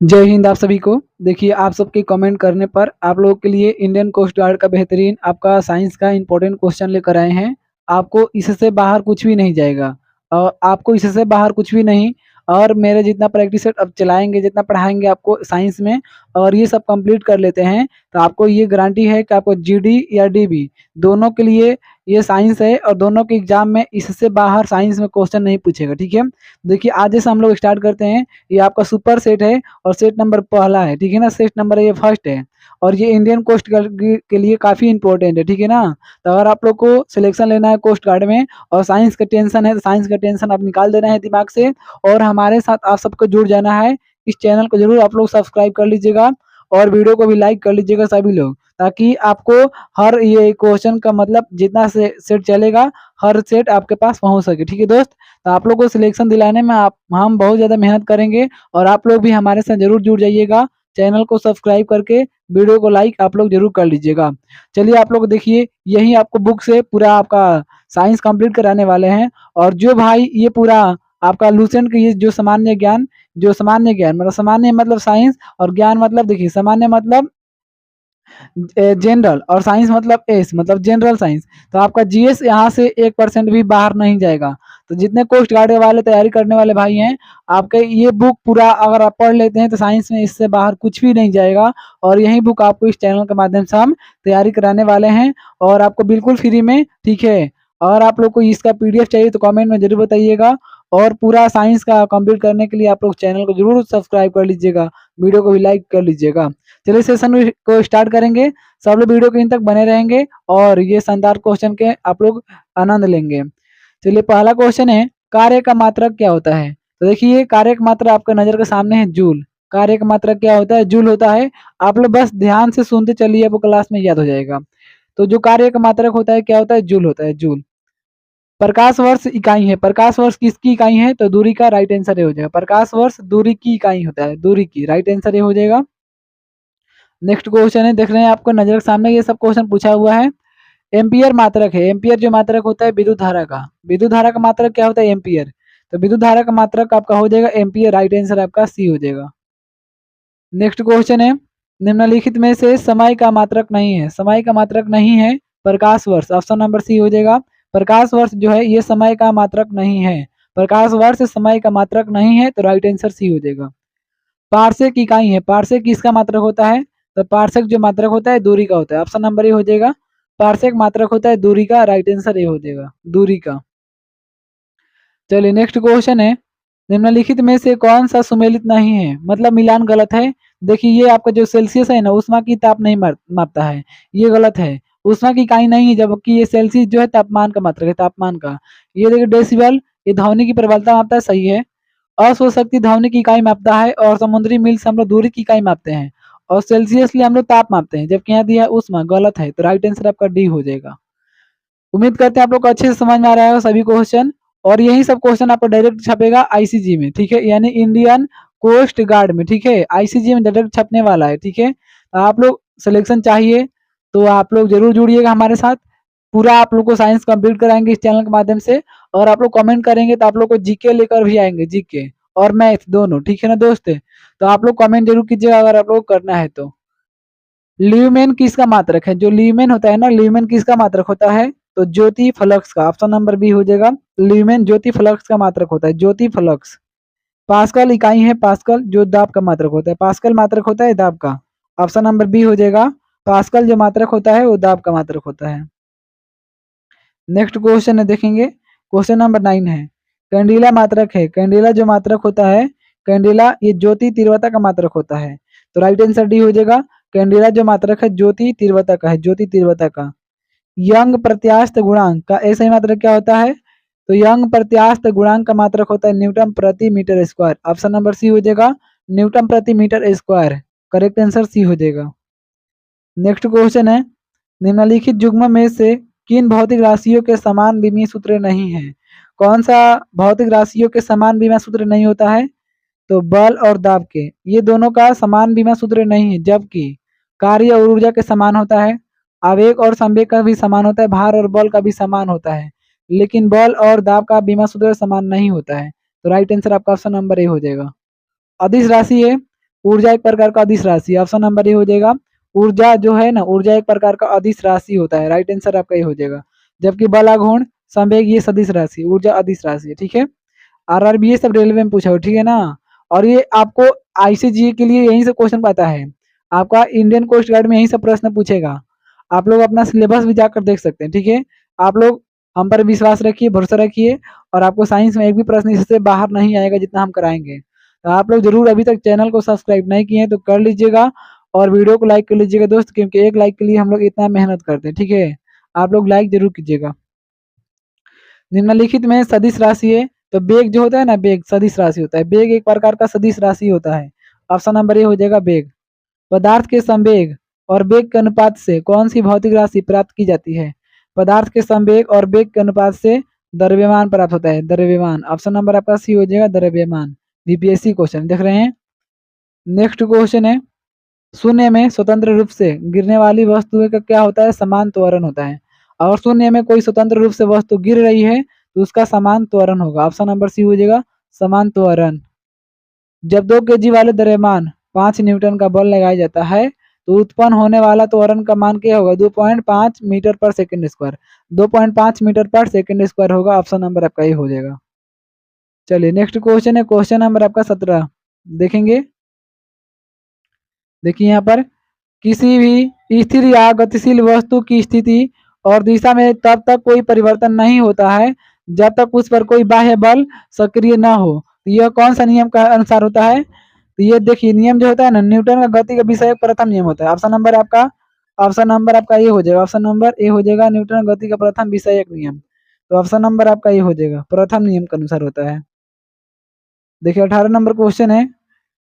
जय हिंद आप सभी को। देखिए आप सबके कमेंट करने पर आप लोगों के लिए इंडियन कोस्ट गार्ड का बेहतरीन आपका साइंस का इंपॉर्टेंट क्वेश्चन लेकर आए हैं। आपको इससे बाहर कुछ भी नहीं जाएगा और आपको इससे बाहर कुछ भी नहीं। और मेरे जितना प्रैक्टिस सेट अब चलाएंगे, जितना पढ़ाएंगे आपको साइंस में और ये सब कंप्लीट कर लेते हैं तो आपको ये गारंटी है कि आपको जीडी या डीबी दोनों के लिए ये साइंस है और दोनों के एग्जाम में इससे बाहर साइंस में क्वेश्चन नहीं पूछेगा। ठीक है, देखिए आज से हम लोग स्टार्ट करते हैं। ये आपका सुपर सेट है और सेट नंबर पहला है, ठीक है ना। सेट नंबर ये फर्स्ट है और ये इंडियन कोस्ट गार्ड के लिए काफ़ी इंपॉर्टेंट है, ठीक है ना। तो अगर आप लोग को सिलेक्शन लेना है कोस्ट गार्ड में और साइंस का टेंशन है तो साइंस का टेंशन आप निकाल देना है दिमाग से और हमारे साथ आप सबको जुड़ जाना है। इस चैनल को जरूर आप लोग सब्सक्राइब कर लीजिएगा और वीडियो को भी लाइक कर लीजिएगा सभी लोग, ताकि आपको हर ये क्वेश्चन का मतलब जितना से सेट चलेगा हर सेट आपके पास पहुंच सके। ठीक है दोस्त, तो आप लोग को सिलेक्शन दिलाने में आप हम बहुत ज़्यादा मेहनत करेंगे और आप लोग भी हमारे साथ जरूर जुड़ जाइएगा। चैनल को सब्सक्राइब करके वीडियो को लाइक आप लोग जरूर कर लीजिएगा। चलिए आप लोग देखिए, यही आपको बुक से पूरा आपका साइंस कंप्लीट कराने वाले हैं। और जो भाई ये पूरा आपका लूसेंट का ये जो सामान्य ज्ञान मतलब सामान्य मतलब साइंस और ज्ञान मतलब देखिए सामान्य मतलब जनरल और साइंस मतलब एस मतलब जनरल साइंस। तो आपका जीएस यहाँ से 1% भी बाहर नहीं जाएगा। तो जितने कोस्ट गार्ड वाले तैयारी करने वाले भाई हैं, आपके ये बुक पूरा अगर आप पढ़ लेते हैं तो साइंस में इससे बाहर कुछ भी नहीं जाएगा। और यही बुक आपको इस चैनल के माध्यम से हम तैयारी कराने वाले हैं और आपको बिल्कुल फ्री में, ठीक है। और आप लोग को इसका पीडीएफ चाहिए तो कमेंट में जरूर बताइएगा। और पूरा साइंस का कंप्लीट करने के लिए आप लोग चैनल को जरूर सब्सक्राइब कर लीजिएगा, वीडियो को भी लाइक कर लीजिएगा। चलिए सेशन को स्टार्ट करेंगे। सब लोग वीडियो के इन तक बने रहेंगे और ये शानदार क्वेश्चन के आप लोग आनंद लेंगे। चलिए पहला क्वेश्चन है, कार्य का मात्रक क्या होता है। तो देखिए कार्य का मात्रा आपका नजर के सामने है, जूल। कार्य का मात्रक क्या होता है, जूल होता है। आप लोग बस ध्यान से सुनते चलिए, आपको क्लास में याद हो जाएगा। तो जो कार्य का मात्रक होता है क्या होता है, जूल होता है, जूल। प्रकाश वर्ष इकाई है, प्रकाश वर्ष किसकी इकाई है, तो दूरी का राइट आंसर ये हो जाएगा। प्रकाश वर्ष दूरी की इकाई होता है, दूरी की, राइट आंसर ये हो जाएगा। नेक्स्ट क्वेश्चन है, देख रहे हैं आपको नजर के सामने ये सब क्वेश्चन पूछा हुआ है। एम्पियर मात्रक है, एम्पियर जो मात्रक होता है विद्युत धारा का, विद्युत धारा का मात्रक क्या होता है, एम्पियर। तो विद्युत धारा का मात्रक आपका हो जाएगा एम्पियर, राइट आंसर आपका सी हो जाएगा। नेक्स्ट क्वेश्चन है, निम्नलिखित में से समय का मात्रक नहीं है, समय का मात्रक नहीं है प्रकाश वर्ष, ऑप्शन नंबर सी हो जाएगा। प्रकाश वर्ष जो है ये समय का मात्रक नहीं है, प्रकाश वर्ष समय का मात्रक नहीं है, तो राइट आंसर सी हो जाएगा। पार्सेक इकाई है, पार्सेक किसका मात्रक होता है, तो पार्सेक जो मात्रक होता है दूरी का होता है, ऑप्शन नंबर ए हो जाएगा। पार्सेक मात्रक होता है दूरी का, राइट आंसर ए हो जाएगा, दूरी का। चलिए नेक्स्ट क्वेश्चन है, निम्नलिखित में से कौन सा सुमेलित नहीं है, मतलब मिलान गलत है। देखिए ये आपका जो सेल्सियस है ना, उष्मा की ताप नहीं मापता है, ये गलत है। उष्मा की इकाई नहीं है, जबकि ये सेल्सियस जो है तापमान का मात्रक है, तापमान का। ये देखिए डेसिबल, ये ध्वनि की प्रबलता मापता है, सही है। अश्वशक्ति ध्वनि की इकाई मापता है और समुद्री मील से हम लोग दूरी की इकाई मापते हैं और सेल्सियस लिए हम लोग ताप मापते हैं, जबकि यहाँ दिया है उष्मा, गलत है। तो राइट आंसर आपका डी हो जाएगा। उम्मीद करते हैं आप लोग को अच्छे से समझ में आ रहा है सभी क्वेश्चन। और यही सब क्वेश्चन आपको डायरेक्ट छपेगा आईसीजी में, ठीक है, यानी इंडियन कोस्ट गार्ड में, ठीक है। आईसीजी में डायरेक्ट छपने वाला है, ठीक है। आप लोग सिलेक्शन चाहिए तो आप लोग जरूर जुड़िएगा हमारे साथ। पूरा आप लोग को साइंस कंप्लीट कराएंगे इस चैनल के माध्यम से। और आप लोग कमेंट करेंगे तो आप लोग को जीके लेकर भी आएंगे, जीके और मैथ दोनों, ठीक है ना दोस्त। तो आप लोग कमेंट जरूर कीजिएगा अगर आप लोग करना है तो। ल्यूमेन किसका मात्रक है, जो ल्यूमेन होता है ना, ल्यूमेन किसका मात्रक होता है, तो ज्योति फ्लक्स का, ऑप्शन नंबर बी हो जाएगा। ल्यूमेन ज्योति फ्लक्स का मात्रक होता है, ज्योति फ्लक्स। पास्कल इकाई है, पास्कल जो दाब का मात्रक होता है, पास्कल मात्रक होता है दाब का, ऑप्शन नंबर बी हो जाएगा। पास्कल जो मात्रक होता है वो दाब का मात्रक होता है। नेक्स्ट क्वेश्चन है, देखेंगे क्वेश्चन नंबर 9 है, कैंडिला मात्रक है, कैंडिला जो मात्रक होता है, कैंडिला ये ज्योति तीव्रता का मात्रक होता है, तो राइट आंसर डी हो जाएगा। कैंडिला जो मात्रक है ज्योति तीव्रता का है, ज्योति तीव्रता का। यंग प्रत्यास्थ गुणांक का ऐसा ही मात्रक क्या होता है, तो यंग प्रत्यास्थ गुणांक का मात्रक होता है न्यूटन प्रति metre square, option number C हो जाएगा। न्यूटन प्रति metre square, correct answer C हो जाएगा। नेक्स्ट क्वेश्चन है, निम्नलिखित युग्म में से किन भौतिक राशियों के समान विमीय सूत्र नहीं है। कौन सा भौतिक राशियों के समान विमीय सूत्र नहीं होता है, तो बल और दाब के, ये दोनों का समान विमीय सूत्र नहीं है, जबकि कार्य और ऊर्जा के समान होता है, आवेग और संवेग का भी समान होता है, भार और बल का भी समान होता है, लेकिन बल और दाब का विमीय सूत्र समान नहीं होता है। तो राइट आंसर आपका ऑप्शन नंबर ए हो जाएगा। अदिश राशि है, ऊर्जा एक प्रकार का अदिश राशि, ऑप्शन नंबर ए हो जाएगा। ऊर्जा जो है ना, ऊर्जा एक प्रकार का अदिश राशि होता है, राइट आंसर आपका ये हो जाएगा। जबकि बल, आघूर्ण, संवेग ये सदिश राशि, ऊर्जा अदिश राशि है, ठीक है। आरआरबी ये सब रेलवे में पूछा हो, ठीक है ना। और ये आपको आईसीजी के लिए यहीं से क्वेश्चन पाता है, आपका इंडियन कोस्ट गार्ड में यहीं से प्रश्न पूछेगा। आप लोग अपना सिलेबस भी जाकर देख सकते हैं, ठीक है। आप लोग हम पर विश्वास रखिए, भरोसा रखिए, और आपको साइंस में एक भी प्रश्न इससे बाहर नहीं आएगा जितना हम कराएंगे। तो आप लोग जरूर अभी तक चैनल को सब्सक्राइब नहीं किए हैं तो कर लीजिएगा, और वीडियो को लाइक कर लीजिएगा दोस्त, क्योंकि एक लाइक के लिए हम लोग इतना मेहनत करते हैं, ठीक है। आप लोग लाइक जरूर कीजिएगा। निम्नलिखित में सदिश राशि है, तो बेग जो होता है ना, बेग सदिश राशि होता है, बेग एक प्रकार का सदिश राशि होता है। ऑप्शन नंबर ए हो जाएगा बेग। पदार्थ के संवेग और बेग के अनुपात से कौन सी भौतिक राशि प्राप्त की जाती है? पदार्थ के संवेग और बेग के अनुपात से द्रव्यमान प्राप्त होता है, द्रव्यमान। ऑप्शन नंबर आपका सी हो जाएगा, द्रव्यमान। बीपीएससी क्वेश्चन देख रहे हैं। नेक्स्ट क्वेश्चन है, शून्य में स्वतंत्र रूप से गिरने वाली वस्तु का क्या होता है? समान त्वरण होता है। अगर शून्य में कोई स्वतंत्र रूप से वस्तु गिर रही है तो उसका समान त्वरण होगा, ऑप्शन नंबर सी हो जाएगा, समान त्वरण। जब 2 केजी वाले द्रव्यमान 5 न्यूटन का बल लगाया जाता है तो उत्पन्न होने वाला त्वरण का मान क्या होगा? 2.5 मीटर पर सेकंड स्क्वायर, 2.5 मीटर पर सेकंड स्क्वायर होगा, ऑप्शन नंबर आपका ये हो जाएगा। चलिए नेक्स्ट क्वेश्चन है, क्वेश्चन नंबर आपका 17 देखेंगे। देखिए यहाँ पर, किसी भी स्थिर या गतिशील वस्तु की स्थिति और दिशा में तब तक कोई परिवर्तन नहीं होता है जब तक उस पर कोई बाह्य बल सक्रिय न हो। तो यह कौन सा नियम का अनुसार होता है? तो ये देखिए नियम जो होता है ना, न्यूटन का गति का विषय प्रथम नियम होता है। ऑप्शन नंबर आपका ये हो जाएगा, ऑप्शन नंबर ए हो जाएगा, न्यूटन का गति का प्रथम विषय एक नियम। तो ऑप्शन नंबर आपका ये हो जाएगा, प्रथम नियम के अनुसार होता है। देखिए 18 नंबर क्वेश्चन है,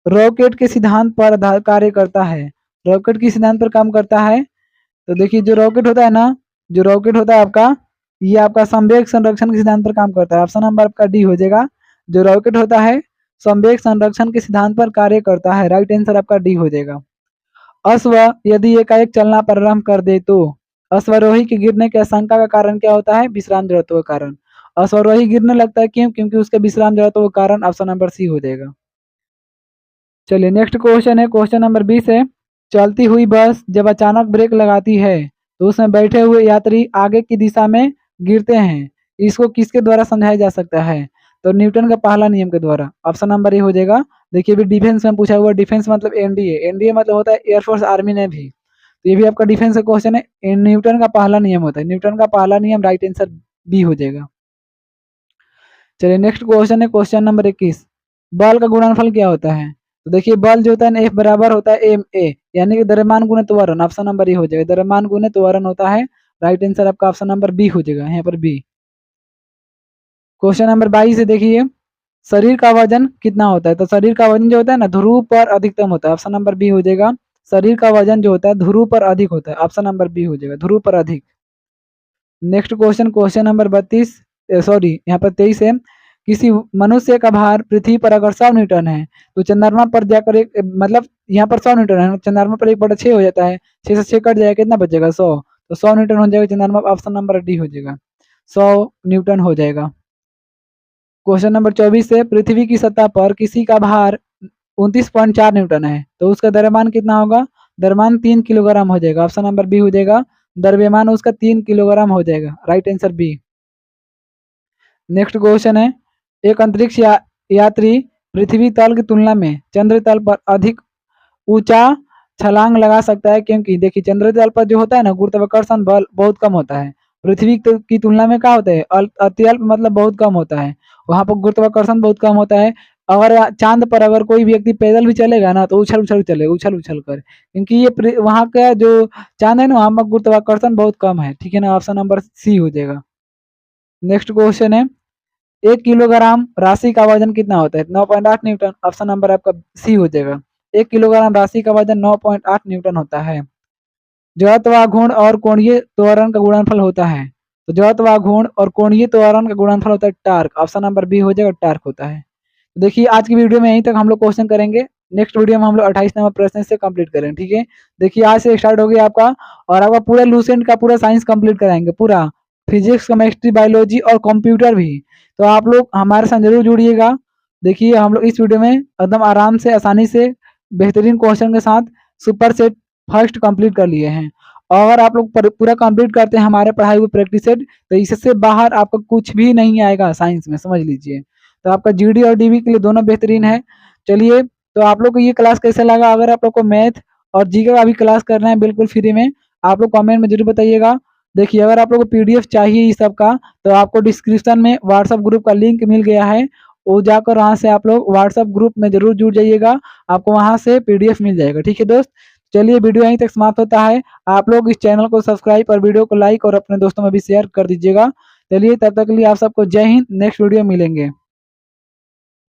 रॉकेट के सिद्धांत पर कार्य करता है। रॉकेट के सिद्धांत पर काम करता है। तो देखिए जो रॉकेट होता है ना, जो रॉकेट होता है आपका, ये आपका संवेग संरक्षण के सिद्धांत पर काम करता है। ऑप्शन नंबर आपका डी हो जाएगा। जो रॉकेट होता है संवेग संरक्षण के सिद्धांत पर कार्य करता है, राइट आंसर आपका डी हो जाएगा। अश्व यदि एकाएक चलना प्रारंभ कर दे तो अश्वारोही के गिरने की आशंका का कारण क्या होता है? विश्राम जड़त्व के कारण। अश्वारोही गिरने लगता है क्यों? क्योंकि उसके विश्राम जड़त्व के कारण, ऑप्शन नंबर सी हो जाएगा। चलिए नेक्स्ट क्वेश्चन है, क्वेश्चन नंबर 20 है, चलती हुई बस जब अचानक ब्रेक लगाती है तो उसमें बैठे हुए यात्री आगे की दिशा में गिरते हैं, इसको किसके द्वारा समझाया जा सकता है? तो न्यूटन का पहला नियम के द्वारा, ऑप्शन नंबर ए हो जाएगा। देखिए अभी डिफेंस में पूछा हुआ, डिफेंस मतलब एनडीए, एनडीए मतलब होता है एयरफोर्स, आर्मी, नेवी। तो ये भी आपका डिफेंस का क्वेश्चन है, न्यूटन का पहला नियम होता है, न्यूटन का पहला नियम, राइट आंसर बी हो जाएगा। चलिए नेक्स्ट क्वेश्चन है, क्वेश्चन नंबर 21, बल का गुणनफल क्या होता है? तो देखिए बल जो होता है ना, एफ बराबर होता है एम ए, यानी कि द्रव्यमान गुणे त्वरण, ऑप्शन नंबर ए हो जाएगा, द्रव्यमान गुणे त्वरण होता है, राइट आंसर आपका ऑप्शन नंबर बी हो जाएगा, यहाँ पर बी। क्वेश्चन नंबर 22 से देखिए, शरीर का वजन कितना होता है? तो शरीर का वजन जो होता है ना, ध्रुव पर अधिकतम होता है, ऑप्शन नंबर बी हो जाएगा। शरीर का वजन जो होता है ध्रुव पर अधिक होता है, ऑप्शन नंबर बी हो जाएगा, ध्रुव पर अधिक। Next question, question number 32, sorry यहाँ पर 23 है, किसी मनुष्य का भार पृथ्वी पर अगर 100 न्यूटन है तो चंद्रमा पर जाकर एक, मतलब यहाँ पर 100 न्यूटन है, चंद्रमा पर 1/6 हो जाता है, 6 से 6 कट जाएगा, कितना बचेगा? 100। तो 100 न्यूटन हो जाएगा चंद्रमा, ऑप्शन नंबर डी हो जाएगा, 100 न्यूटन हो जाएगा। क्वेश्चन नंबर 24 है, पृथ्वी की सतह पर किसी का भार 29.4 न्यूटन है तो उसका द्रव्यमान कितना होगा? द्रव्यमान 3 किलोग्राम हो जाएगा, ऑप्शन नंबर बी हो जाएगा, द्रव्यमान उसका 3 किलोग्राम हो जाएगा, right answer B. Next question है, एक अंतरिक्ष यात्री पृथ्वी तल की तुलना में चंद्र तल पर अधिक ऊंचा छलांग लगा सकता है क्योंकि देखिए चंद्र तल पर जो होता है ना, गुरुत्वाकर्षण बल बहुत कम होता है, पृथ्वी की तुलना में क्या होता है? अत्यल्प मतलब बहुत कम होता है, वहां पर गुरुत्वाकर्षण बहुत कम होता है। अगर चांद पर अगर कोई व्यक्ति पैदल भी चलेगा ना तो उछल उछल चलेगा, उछल उछल कर, क्योंकि ये वहाँ का जो चांद है ना, वहां पर गुरुत्वाकर्षण बहुत कम है, ठीक है ना, ऑप्शन नंबर सी हो जाएगा। नेक्स्ट क्वेश्चन है, 1 किलोग्राम राशि का वजन कितना होता है? 9.8 न्यूटन, ऑप्शन नंबर आपका सी हो जाएगा, 1 किलोग्राम राशि का वजन 9.8 न्यूटन होता है। जड़त्व घूर्ण और कोणीय त्वरण का गुणनफल होता है, तो जड़त्व घूर्ण और कोणीय त्वरण का गुणनफल होता है टार्क, ऑप्शन नंबर बी हो जाएगा, टार्क होता है। तो देखिए आज की वीडियो में यहीं तक हम लोग क्वेश्चन करेंगे, नेक्स्ट वीडियो में हम लोग 28 नंबर प्रश्न से कंप्लीट करेंगे, ठीक है। देखिए आज से स्टार्ट हो गया आपका, और आपका पूरा लूसेंट का पूरा साइंस कंप्लीट कराएंगे, पूरा फिजिक्स, केमिस्ट्री, बायोलॉजी और कंप्यूटर भी। तो आप लोग हमारे साथ जरूर जुड़िएगा। देखिए हम लोग इस वीडियो में एकदम आराम से, आसानी से बेहतरीन क्वेश्चन के साथ सुपर सेट फर्स्ट कंप्लीट कर लिए हैं। और अगर आप लोग पूरा कंप्लीट करते हैं हमारे पढ़ाई हुए प्रैक्टिस सेट, तो इससे बाहर आपको कुछ भी नहीं आएगा साइंस में, समझ लीजिए। तो आपका जीडी और डीबी के लिए दोनों बेहतरीन है। चलिए, तो आप लोग को ये क्लास कैसे लगा? अगर आप लोग को मैथ और जीके का भी क्लास करना है बिल्कुल फ्री में, आप लोग कमेंट में जरूर बताइएगा। देखिए, अगर आप लोग को पीडीएफ चाहिए इस सब का, तो आपको डिस्क्रिप्शन में व्हाट्सएप ग्रुप का लिंक मिल गया है, वो जाकर वहाँ से आप लोग व्हाट्सएप ग्रुप में जरूर जुड़ जाइएगा, आपको वहाँ से पीडीएफ मिल जाएगा। ठीक है दोस्त, चलिए वीडियो यहीं तक समाप्त होता है। आप लोग इस चैनल को सब्सक्राइब और वीडियो को लाइक और अपने दोस्तों में भी शेयर कर दीजिएगा। चलिए, तब तक के लिए आप सबको जय हिंद। नेक्स्ट वीडियो मिलेंगे।